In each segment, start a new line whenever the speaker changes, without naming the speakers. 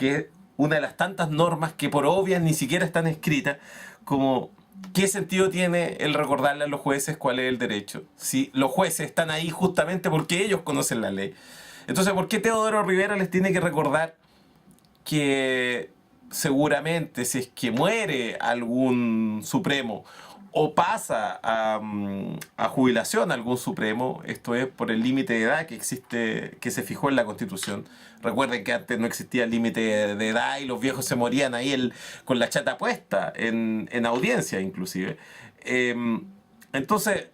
que es una de las tantas normas que por obvias ni siquiera están escritas, como ¿qué sentido tiene el recordarle a los jueces cuál es el derecho? Si los jueces están ahí justamente porque ellos conocen la ley. Entonces, ¿por qué Teodoro Rivera les tiene que recordar que seguramente si es que muere algún supremo o pasa a jubilación algún supremo, esto es por el límite de edad que existe, que se fijó en la Constitución? Recuerden que antes no existía límite de edad y los viejos se morían ahí con la chata puesta en audiencia inclusive. Entonces,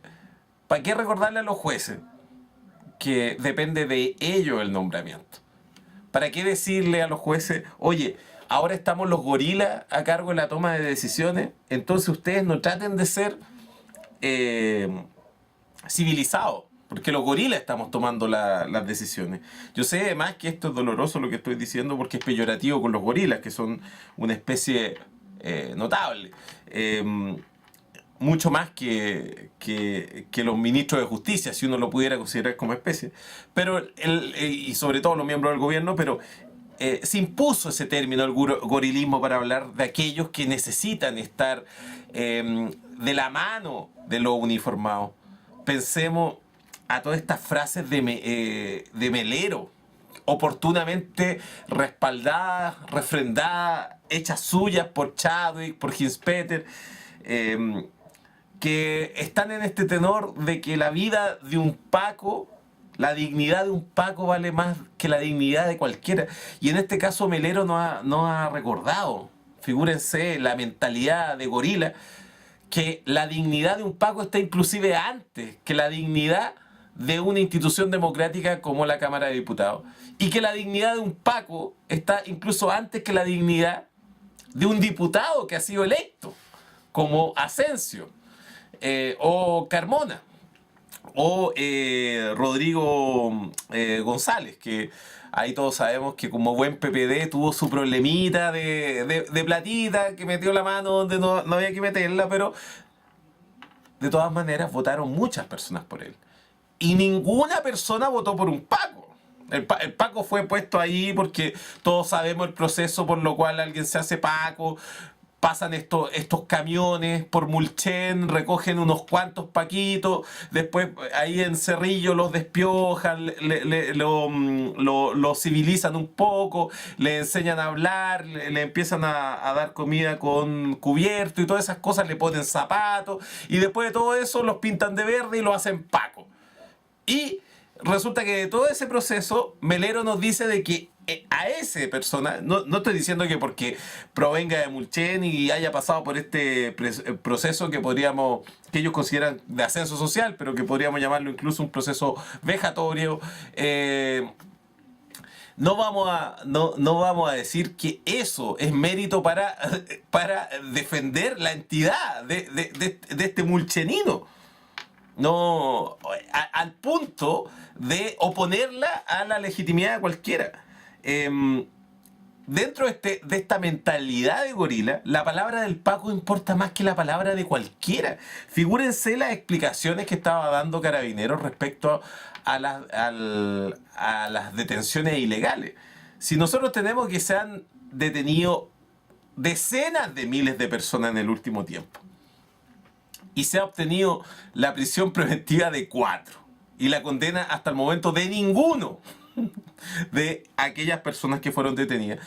¿para qué recordarle a los jueces que depende de ellos el nombramiento? ¿Para qué decirle a los jueces, oye, ahora estamos los gorilas a cargo de la toma de decisiones, entonces ustedes no traten de ser civilizados, porque los gorilas estamos tomando las decisiones? Yo sé además que esto es doloroso lo que estoy diciendo porque es peyorativo con los gorilas, que son una especie notable. Mucho más que los ministros de justicia, si uno lo pudiera considerar como especie, pero y sobre todo los miembros del gobierno, pero se impuso ese término, el gorilismo, para hablar de aquellos que necesitan estar de la mano de los uniformados. Pensemos a todas estas frases de Melero, oportunamente respaldadas, refrendadas, hechas suyas por Chadwick, por Hinspeter, que están en este tenor de que la vida de un Paco, la dignidad de un Paco vale más que la dignidad de cualquiera. Y en este caso Melero no ha recordado, figúrense la mentalidad de gorila, que la dignidad de un Paco está inclusive antes que la dignidad de una institución democrática como la Cámara de Diputados. Y que la dignidad de un Paco está incluso antes que la dignidad de un diputado que ha sido electo, como Asensio, o Carmona, o Rodrigo González, que ahí todos sabemos que como buen PPD tuvo su problemita de platita, que metió la mano donde no había que meterla, pero de todas maneras votaron muchas personas por él. Y ninguna persona votó por un Paco. El Paco fue puesto ahí porque todos sabemos el proceso por lo cual alguien se hace Paco. Pasan estos camiones por Mulchen, recogen unos cuantos paquitos, después ahí en Cerrillo los despiojan, lo civilizan un poco, le enseñan a hablar, le empiezan a dar comida con cubierto y todas esas cosas, le ponen zapatos, y después de todo eso los pintan de verde y lo hacen Paco. Y resulta que de todo ese proceso, Melero nos dice de que a esa persona, no estoy diciendo que porque provenga de Mulchen y haya pasado por este proceso que ellos consideran de ascenso social, pero que podríamos llamarlo incluso un proceso vejatorio, no vamos a decir que eso es mérito para defender la entidad de este mulchenino. No, al punto de oponerla a la legitimidad de cualquiera. Dentro de esta mentalidad de gorila, la palabra del Paco importa más que la palabra de cualquiera. Figúrense las explicaciones que estaba dando Carabineros respecto a las detenciones ilegales. Si nosotros tenemos que se han detenido decenas de miles de personas en el último tiempo, y se ha obtenido la prisión preventiva de 4 y la condena hasta el momento de ninguno de aquellas personas que fueron detenidas,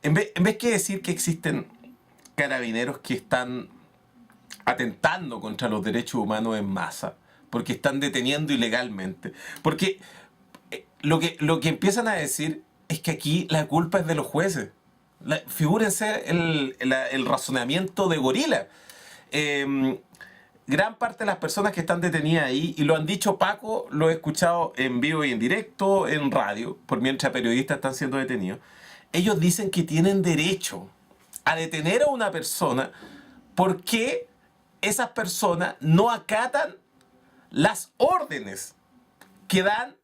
en vez que decir que existen carabineros que están atentando contra los derechos humanos en masa, porque están deteniendo ilegalmente, porque lo que empiezan a decir es que aquí la culpa es de los jueces. Figúrense el razonamiento de gorila. Gran parte de las personas que están detenidas ahí, y lo han dicho Paco, lo he escuchado en vivo y en directo, en radio, por mientras periodistas están siendo detenidos, ellos dicen que tienen derecho a detener a una persona porque esas personas no acatan las órdenes que dan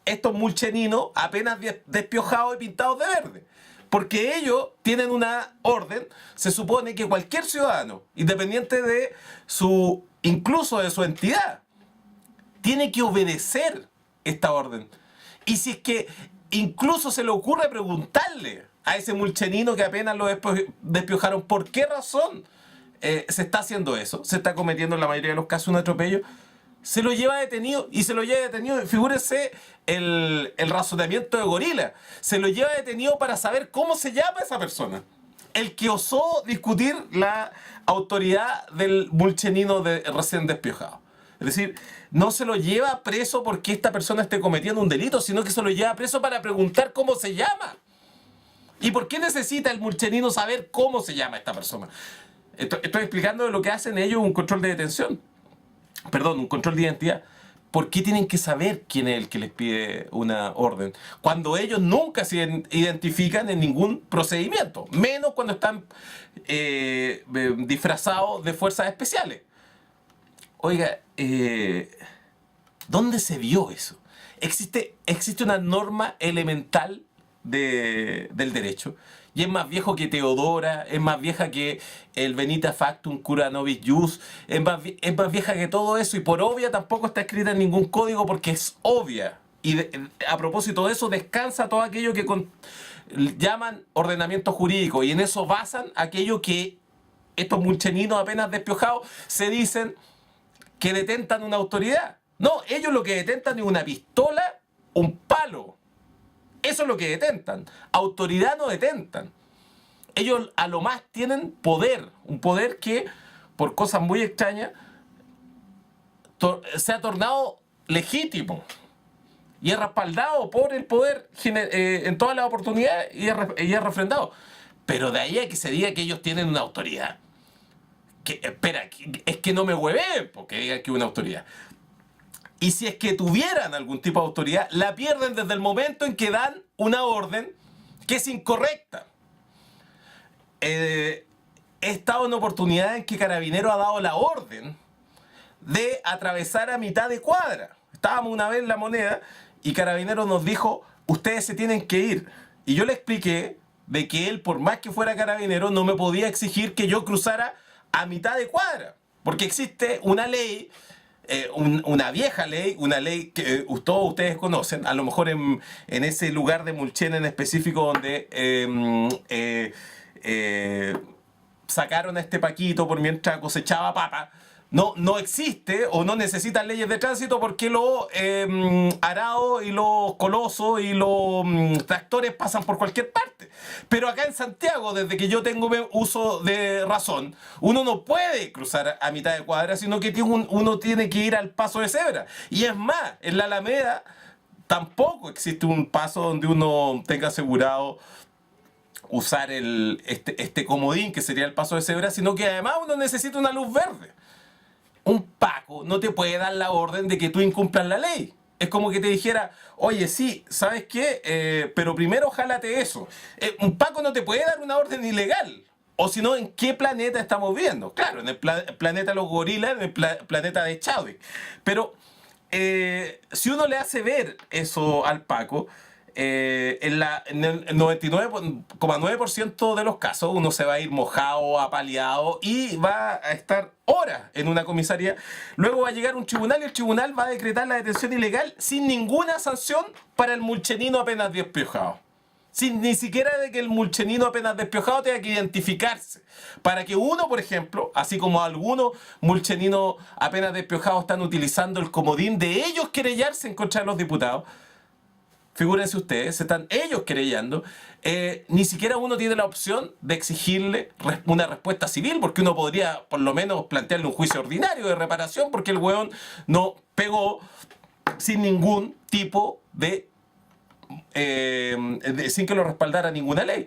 estos mulcheninos apenas despiojados y pintados de verde. Porque ellos tienen una orden, se supone que cualquier ciudadano, independiente de incluso de su entidad, tiene que obedecer esta orden. Y si es que incluso se le ocurre preguntarle a ese mulchenino que apenas lo despiojaron por qué razón se está haciendo eso, se está cometiendo en la mayoría de los casos un atropello. Se lo lleva detenido y se lo lleva detenido. Figúrese el razonamiento de Gorila. Se lo lleva detenido para saber cómo se llama esa persona. El que osó discutir la autoridad del mulchenino recién despiojado. Es decir, no se lo lleva preso porque esta persona esté cometiendo un delito, sino que se lo lleva preso para preguntar cómo se llama. ¿Y por qué necesita el mulchenino saber cómo se llama esta persona? Estoy explicando lo que hacen ellos un control de detención. Perdón, un control de identidad. ¿Por qué tienen que saber quién es el que les pide una orden? Cuando ellos nunca se identifican en ningún procedimiento, menos cuando están disfrazados de fuerzas especiales. Oiga, ¿dónde se vio eso? Existe una norma elemental del derecho. Y es más viejo que Teodora, es más vieja que el Venita Factum Cura Nobis Jus, es más vieja que todo eso, y por obvia tampoco está escrita en ningún código porque es obvia. Y a propósito de eso descansa todo aquello que llaman ordenamiento jurídico, y en eso basan aquello que estos mulcheninos apenas despiojados se dicen que detentan una autoridad. No, ellos lo que detentan es una pistola, un palo. Eso es lo que detentan. Autoridad no detentan. Ellos a lo más tienen poder. Un poder que, por cosas muy extrañas, se ha tornado legítimo. Y es respaldado por el poder en todas las oportunidades y es refrendado. Pero de ahí a que se diga que ellos tienen una autoridad. Es que no me hueven porque digan que es una autoridad. Y si es que tuvieran algún tipo de autoridad, la pierden desde el momento en que dan una orden que es incorrecta. He estado en oportunidad en que Carabinero ha dado la orden de atravesar a mitad de cuadra. Estábamos una vez en La Moneda y Carabinero nos dijo, ustedes se tienen que ir. Y yo le expliqué de que él, por más que fuera Carabinero, no me podía exigir que yo cruzara a mitad de cuadra. Porque existe una ley... una vieja ley, una ley que todos ustedes conocen, a lo mejor en ese lugar de Mulchen en específico donde sacaron a este Paquito por mientras cosechaba papa. No existe o no necesitan leyes de tránsito porque los arados y los colosos y los tractores pasan por cualquier parte. Pero acá en Santiago, desde que yo tengo uso de razón, uno no puede cruzar a mitad de cuadra, sino que uno tiene que ir al paso de cebra. Y es más, en la Alameda tampoco existe un paso donde uno tenga asegurado usar este comodín, que sería el paso de cebra, sino que además uno necesita una luz verde. Un Paco no te puede dar la orden de que tú incumplas la ley. Es como que te dijera, oye, sí, ¿sabes qué? Pero primero jálate eso. Un Paco no te puede dar una orden ilegal. O si no, ¿en qué planeta estamos viendo? Claro, en el planeta de los gorilas, en el planeta de Chadwick. Pero si uno le hace ver eso al Paco, en el 99,9% de los casos uno se va a ir mojado, apaleado y va a estar horas en una comisaría. Luego va a llegar un tribunal y el tribunal va a decretar la detención ilegal sin ninguna sanción para el mulchenino apenas despiojado. Sin ni siquiera de que el mulchenino apenas despiojado tenga que identificarse. Para que uno, por ejemplo, así como algunos mulcheninos apenas despiojados están utilizando el comodín de ellos querellarse en contra de los diputados, figúrense ustedes, se están ellos querellando, ni siquiera uno tiene la opción de exigirle una respuesta civil, porque uno podría por lo menos plantearle un juicio ordinario de reparación, porque el weón no pegó sin ningún tipo sin que lo respaldara ninguna ley.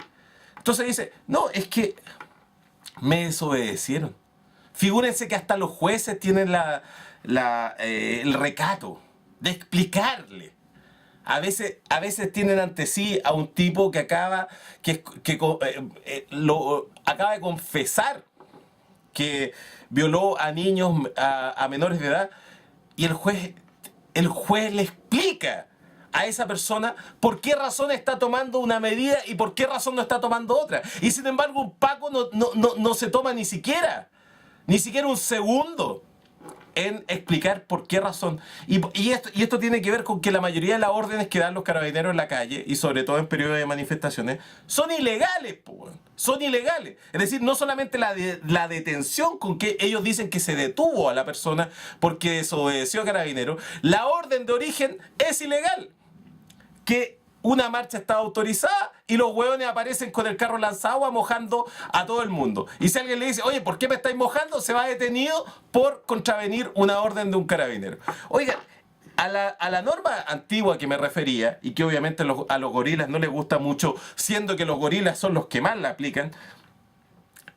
Entonces dice, no, es que me desobedecieron. Figúrense que hasta los jueces tienen el recato de explicarle. A veces tienen ante sí a un tipo que acaba de confesar que violó a niños, a menores de edad, y el juez le explica a esa persona por qué razón está tomando una medida y por qué razón no está tomando otra. Y sin embargo un Paco no se toma ni siquiera un segundo en explicar por qué razón. Y esto tiene que ver con que la mayoría de las órdenes que dan los carabineros en la calle, y sobre todo en periodos de manifestaciones, son ilegales, po, weón. Son ilegales. Es decir, no solamente la detención con que ellos dicen que se detuvo a la persona porque desobedeció a carabineros, la orden de origen es ilegal. Que una marcha está autorizada y los hueones aparecen con el carro lanzagua mojando a todo el mundo. Y si alguien le dice, oye, ¿por qué me estáis mojando? Se va detenido por contravenir una orden de un carabinero. Oigan, a la norma antigua que me refería, y que obviamente a los gorilas no les gusta mucho, siendo que los gorilas son los que más la aplican,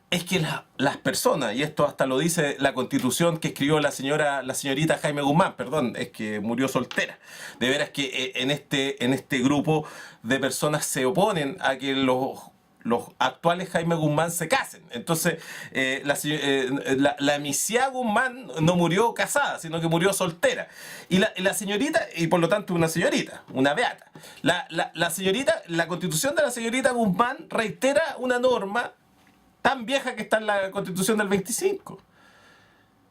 es que las personas, y esto hasta lo dice la Constitución que escribió la señorita Jaime Guzmán, perdón, es que murió soltera. De veras que en este grupo de personas se oponen a que los actuales Jaime Guzmán se casen. Entonces, la Misia Guzmán no murió casada, sino que murió soltera. Y la señorita, y por lo tanto una señorita, una beata. La señorita, la Constitución de la señorita Guzmán reitera una norma tan vieja que está en la Constitución del 25.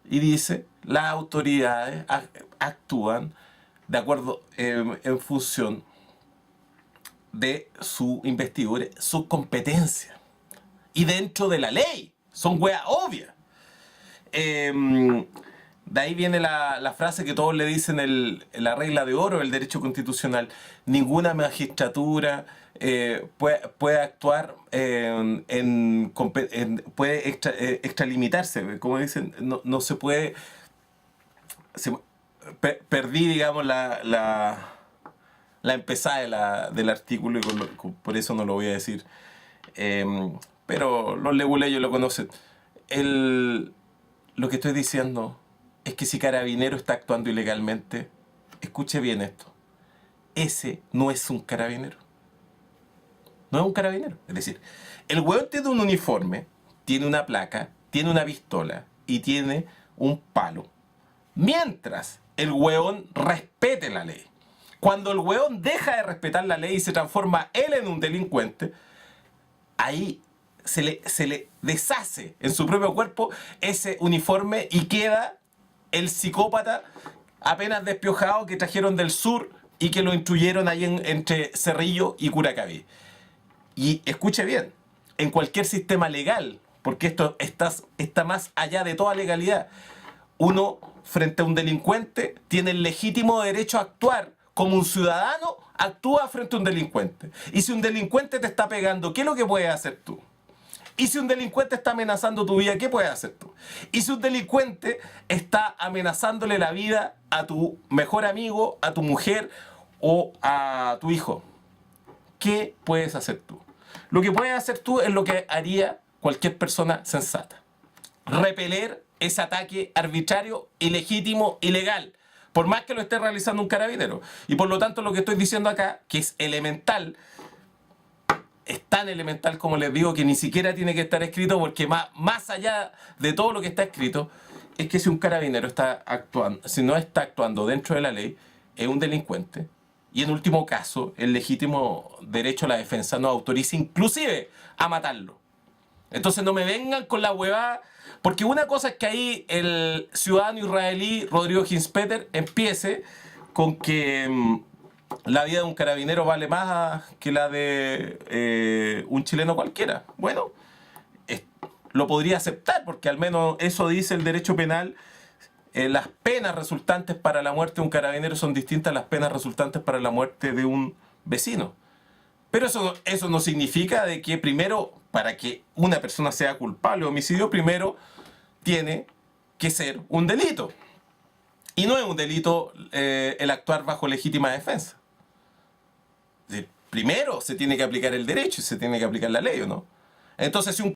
Y dice, las autoridades actúan de acuerdo en función de su investidura, su competencia. Y dentro de la ley. Son weas obvias. De ahí viene la frase que todos le dicen la regla de oro del derecho constitucional. Ninguna magistratura puede actuar puede extralimitarse, como dicen, no se puede. Perdí, digamos, la empezada del artículo y por eso no lo voy a decir. Pero los leguleyos lo conocen. Lo que estoy diciendo es que si Carabinero está actuando ilegalmente, escuche bien esto, ese no es un carabinero. No es un carabinero. Es decir, el hueón tiene un uniforme, tiene una placa, tiene una pistola y tiene un palo. Mientras el hueón respete la ley. Cuando el hueón deja de respetar la ley y se transforma él en un delincuente, ahí se le deshace en su propio cuerpo ese uniforme y queda el psicópata apenas despiojado que trajeron del sur y que lo instruyeron ahí entre Cerrillo y Curacaví. Y escuche bien, en cualquier sistema legal, porque esto está más allá de toda legalidad, uno frente a un delincuente tiene el legítimo derecho a actuar como un ciudadano actúa frente a un delincuente. Y si un delincuente te está pegando, ¿qué es lo que puedes hacer tú? Y si un delincuente está amenazando tu vida, ¿qué puedes hacer tú? Y si un delincuente está amenazándole la vida a tu mejor amigo, a tu mujer o a tu hijo, ¿qué puedes hacer tú? Lo que puedes hacer tú es lo que haría cualquier persona sensata. Repeler ese ataque arbitrario, ilegítimo, ilegal, por más que lo esté realizando un carabinero. Y por lo tanto lo que estoy diciendo acá, que es elemental, es tan elemental como les digo, que ni siquiera tiene que estar escrito, porque más allá de todo lo que está escrito, es que si un carabinero está actuando, si no está actuando dentro de la ley, es un delincuente. Y en último caso, el legítimo derecho a la defensa nos autoriza inclusive a matarlo. Entonces no me vengan con la huevada, porque una cosa es que ahí el ciudadano israelí Rodrigo Hinspeter empiece con que la vida de un carabinero vale más que la de un chileno cualquiera. Bueno, lo podría aceptar, porque al menos eso dice el derecho penal. Las penas resultantes para la muerte de un carabinero son distintas a las penas resultantes para la muerte de un vecino. Pero eso no significa de que primero, para que una persona sea culpable de homicidio, primero tiene que ser un delito. Y no es un delito el actuar bajo legítima defensa. Es decir, primero se tiene que aplicar el derecho y se tiene que aplicar la ley, ¿o no? Entonces, si un